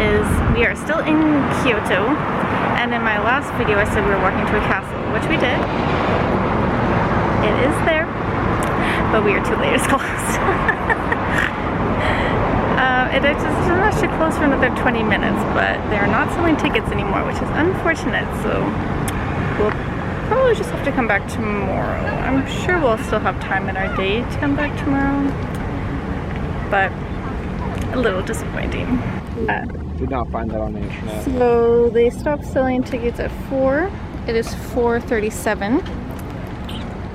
is we are still in Kyoto, and in my last video I said we were walking to a castle, which we did. It is there, but we are too late, it's closed. It is actually closed for another 20 minutes, but they're not selling tickets anymore, which is unfortunate, so we'll probably just have to come back tomorrow. I'm sure we'll still have time in our day to come back tomorrow, but a little disappointing. Did not find that on the internet. So they stopped selling tickets at 4. It is 4:37,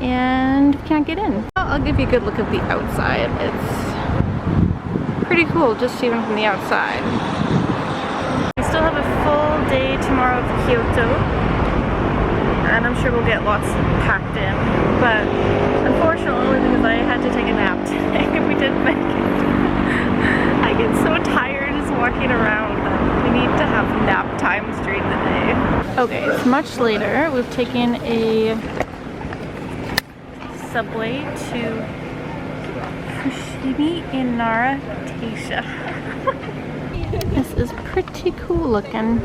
and we can't get in. I'll give you a good look at the outside. It's pretty cool, just even from the outside. We still have a full day tomorrow of Kyoto, and I'm sure we'll get lots packed in, but unfortunately because I had to take a nap today, we didn't make it. I get so tired just walking around that we need to have nap times during the day. Okay, it's much later. We've taken a subway to Fushimi Inari Taisha. This is pretty cool looking.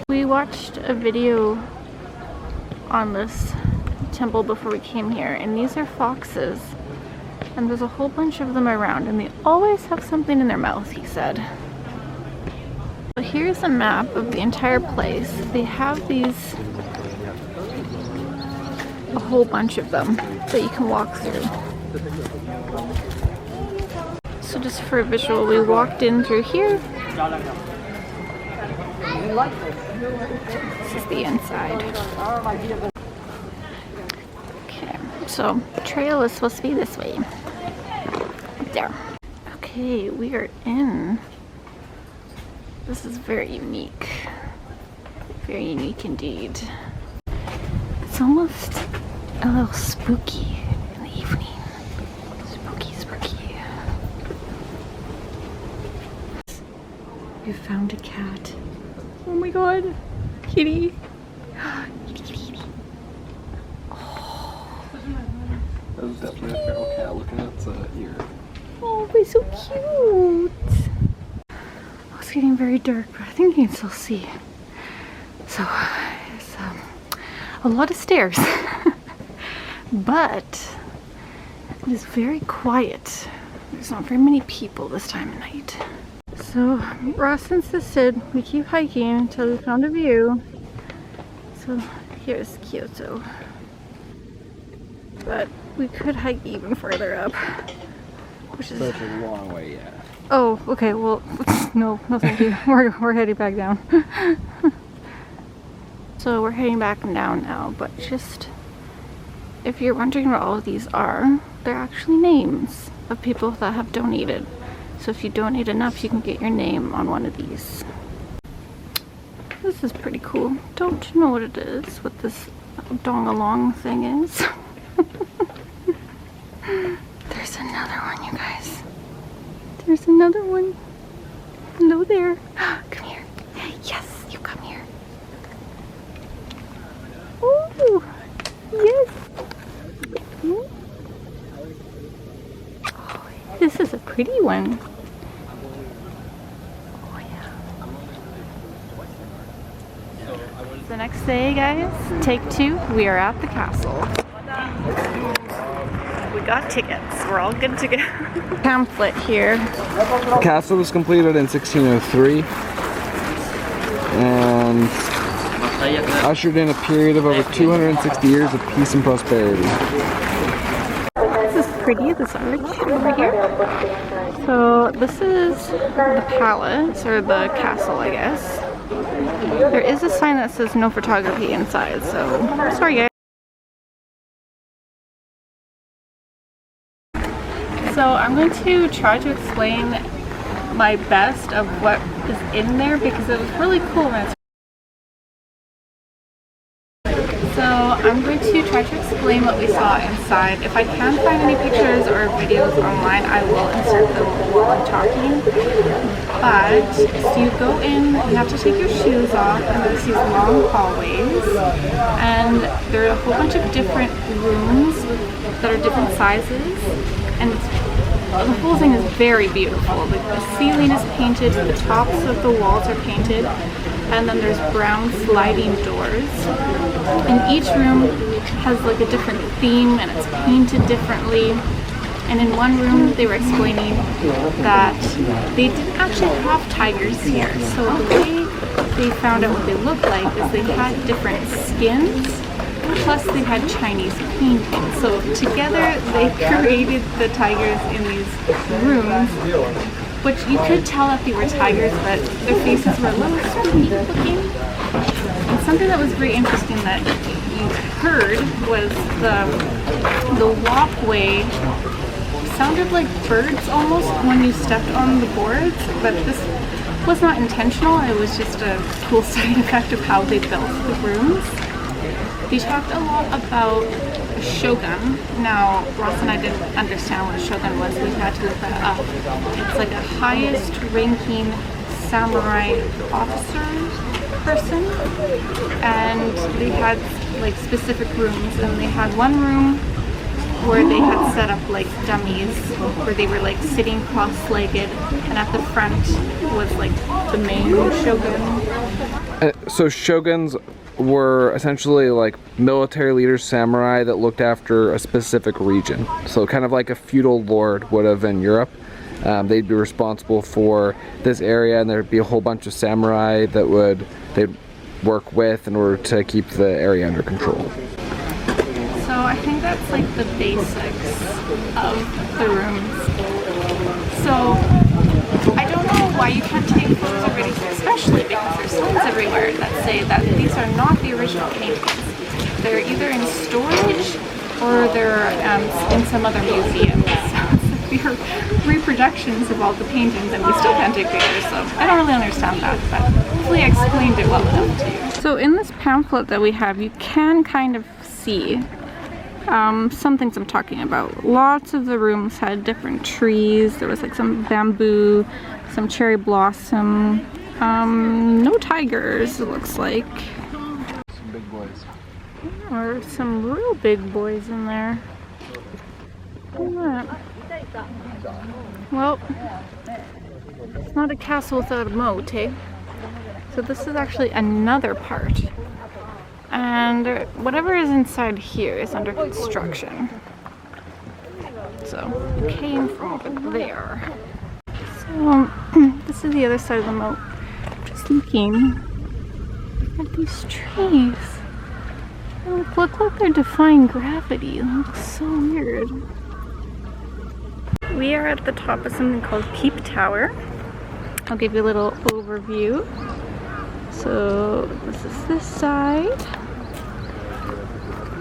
We watched a video on this temple before we came here, and these are foxes, and there's a whole bunch of them around, and they always have something in their mouth, he said. So here's a map of the entire place. They have these, a whole bunch of them that you can walk through. So just for a visual, we walked in through here. This is the inside. Okay, so the trail is supposed to be this way. There. Okay, we are in. This is very unique. Very unique indeed. It's almost a little spooky in the evening. Spooky, spooky. We found a cat. Oh my god. Kitty. Kitty, kitty, kitty. Oh. That was definitely a feral cat looking at its ear. Oh, it's so cute. Oh, it's getting very dark, but I think you can still see. So, it's a lot of stairs. But it is very quiet. There's not very many people this time of night. So Ross insisted we keep hiking until we found a view. So here's Kyoto. But we could hike even further up, which is such a long way, yeah. Oh, okay, well, no thank you. We're heading back down. So we're heading back down now, but just if you're wondering what all of these are, they're actually names of people that have donated. So if you donate enough, you can get your name on one of these. This is pretty cool. Don't know what it is, what this dong-along thing is. There's another one, you guys. There's another one. Hello there. Come here. Yes, you come here. Oh, yes. Oh, this is a pretty one. Oh, yeah. The next day, guys, take 2. We are at the castle. We got tickets. We're all good to go. Pamphlet here. The castle was completed in 1603 and ushered in a period of over 260 years of peace and prosperity. This is pretty, this arch over here. So this is the palace, or the castle, I guess. There is a sign that says no photography inside, so sorry guys. So I'm going to try to explain my best of what is in there because it was really cool when it's So I'm going to try to explain what we saw inside. If I can find any pictures or videos online, I will insert them while I'm talking. But so you go in, you have to take your shoes off, and there's these long hallways, and there are a whole bunch of different rooms that are different sizes, and it's the whole thing is very beautiful. Like the ceiling is painted, the tops of the walls are painted, and then there's brown sliding doors. And each room has like a different theme and it's painted differently. And in one room they were explaining that they didn't actually have tigers here. So the way they found out what they looked like is they had different skins, plus they had Chinese paintings. So together they created the tigers in these rooms, which you could tell that they were tigers, but their faces were a little sweet looking. And something that was very interesting that you heard was the walkway sounded like birds almost when you stepped on the boards, but this was not intentional. It was just a cool side effect of how they built the rooms. They talked a lot about a shogun. Now, Ross and I didn't understand what a shogun was. We had to look that up. It's like a highest ranking samurai officer person, and they had like specific rooms, and they had one room where they had set up like dummies where they were like sitting cross-legged, and at the front was like the main shogun. So shoguns were essentially like military leaders, samurai that looked after a specific region. So kind of like a feudal lord would have in Europe. They'd be responsible for this area, and there'd be a whole bunch of samurai that they'd work with in order to keep the area under control. So I think that's like the basics of the rooms. So I don't know why you can't take photos of it, especially because there's signs everywhere that say that these are not the original paintings. They're either in storage or they're in some other museum. So they're reproductions of all the paintings, and we still can't take pictures, so I don't really understand that, but hopefully I explained it well enough to you. So in this pamphlet that we have, you can kind of see some things I'm talking about. Lots of the rooms had different trees. There was like some bamboo, some cherry blossom, no tigers, it looks like. Some big boys. Or some real big boys in there. Look at that. Well, it's not a castle without a moat, eh? So this is actually another part. And whatever is inside here is under construction. So it came from over there. So this is the other side of the moat. Just looking at these trees. They look like they're defying gravity. It looks so weird. We are at the top of something called Peep Tower. I'll give you a little overview. So this is this side.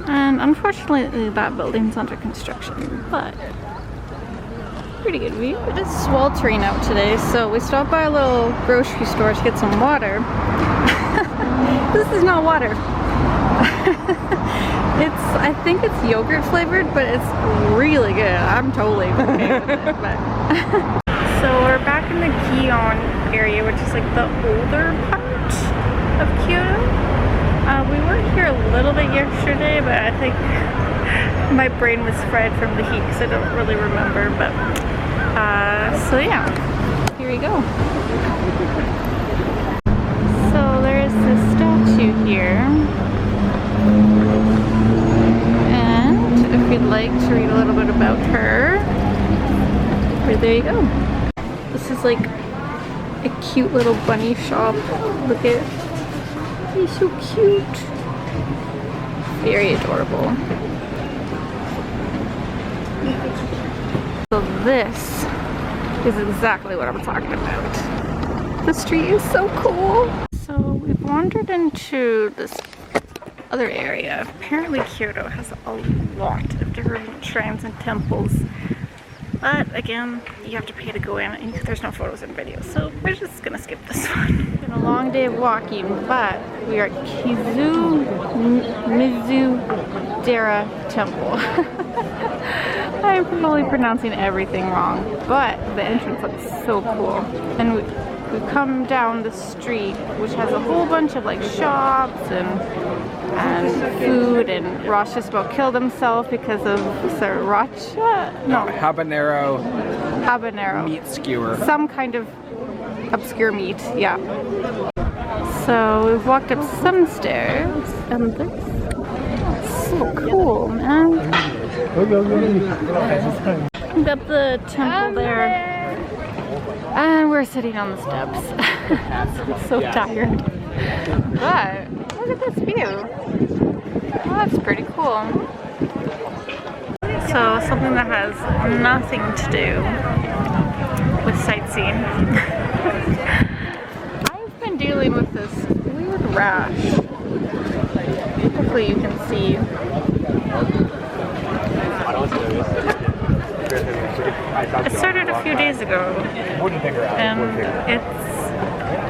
And unfortunately that building's under construction, but pretty good view. It is sweltering out today, so we stopped by a little grocery store to get some water. This is not water. I think it's yogurt flavored, but it's really good. I'm totally okay with it. But so we're back in the Gion area, which is like the older part of Kyoto. We were here a little bit yesterday, but I think my brain was fried from the heat because I don't really remember. But so yeah, here we go. So there is this statue here. If you'd like to read a little bit about her, right there you go. This is like a cute little bunny shop. Look at, he's so cute. Very adorable. So this is exactly what I'm talking about. The street is so cool. So we've wandered into this other area. Apparently Kyoto has a lot of different shrines and temples, but again, you have to pay to go in, and there's no photos and videos, so we're just gonna skip this one. It's been a long day of walking, but we are at Kiyomizu-dera Temple. I'm probably pronouncing everything wrong, but the entrance looks so cool. And we've come down the street, which has a whole bunch of like shops and and food, and Ross just about killed himself because of sriracha? No, habanero meat skewer. some kind of obscure meat, yeah. So we've walked up some stairs, and this is so cool, man. We've got the temple there. And we're sitting on the steps. I'm so tired. But look at this view. Oh, that's pretty cool. So something that has nothing to do with sightseeing. I've been dealing with this weird rash. Hopefully you can see. It started a few days ago, and it's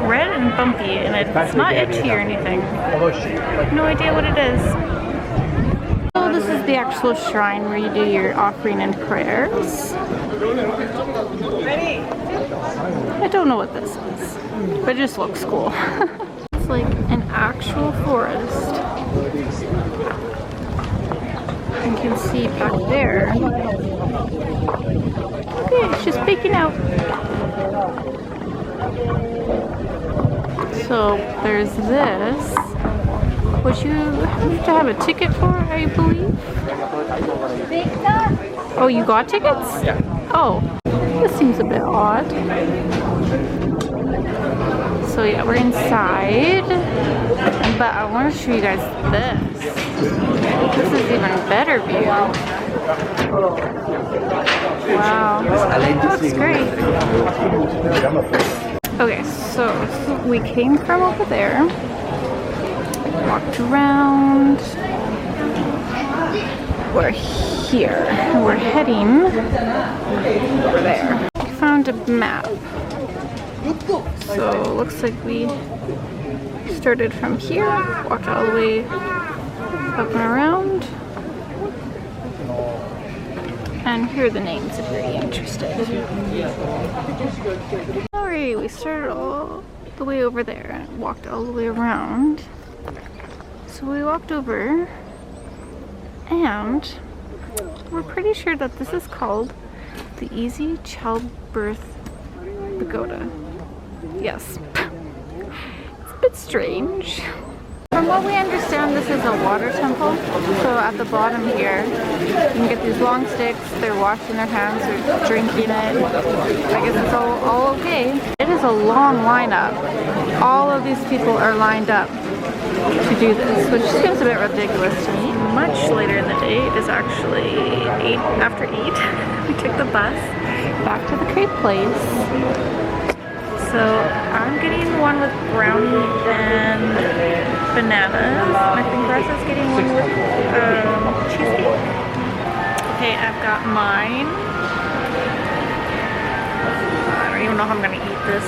red and bumpy, and it's not itchy or anything. No idea what it is. So this is the actual shrine where you do your offering and prayers. I don't know what this is, but it just looks cool. It's like an actual forest. You can see back there. Okay, she's peeking out. So there's this, which you have to have a ticket for, I believe. Oh, you got tickets? Yeah. Oh, this seems a bit odd. So yeah, we're inside, but I want to show you guys this. This is even better view. Wow, that looks great. Okay, so we came from over there, walked around, we're here, and we're heading over there. We found a map, so it looks like we started from here, walked all the way up and around. And here are the names if you're interested. Alright, we started all the way over there and walked all the way around. So we walked over, and we're pretty sure that this is called the Easy Childbirth Pagoda. Yes. It's a bit strange. From what we understand, this is a water temple. So at the bottom here, you can get these long sticks. They're washing their hands, they're drinking it. I guess it's all okay. It is a long lineup. All of these people are lined up to do this, which seems a bit ridiculous to me. Much later in the day, it is actually after 8. We took the bus back to the crepe place. So I'm getting one with brownie and bananas. I think Russ is getting one with cheesecake. Okay, I've got mine. I don't even know how I'm gonna eat this.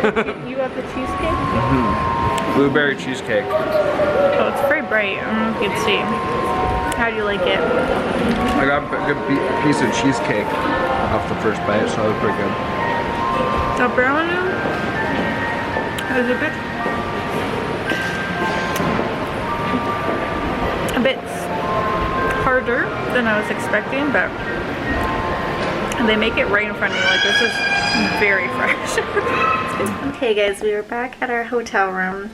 You got the cheesecake? Mm-hmm. Blueberry cheesecake. Oh, it's very bright. I don't know if you can see. How do you like it? I got a good piece of cheesecake off the first bite, so it was pretty good. The brownie is a bit harder than I was expecting, but they make it right in front of you. Like, this is very fresh. Okay guys, we are back at our hotel room.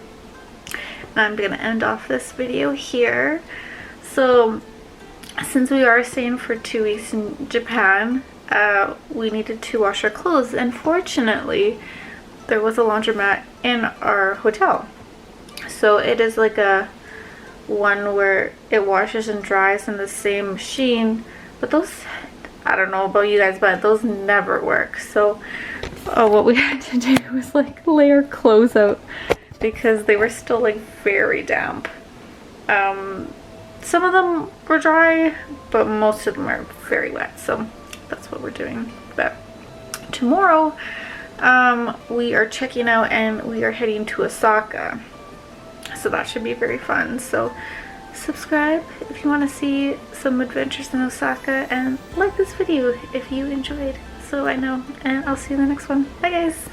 I'm gonna end off this video here. So since we are staying for 2 weeks in Japan, we needed to wash our clothes, and fortunately there was a laundromat in our hotel. So it is like a one where it washes and dries in the same machine, but those, I don't know about you guys, but those never work. So what we had to do was like lay our clothes out because they were still like very damp. Some of them were dry, but most of them are very wet, so that's what we're doing. But tomorrow we are checking out and we are heading to Osaka. so that should be very fun. So subscribe if you want to see some adventures in Osaka, and like this video if you enjoyed, so I know, and I'll see you in the next one. Bye guys!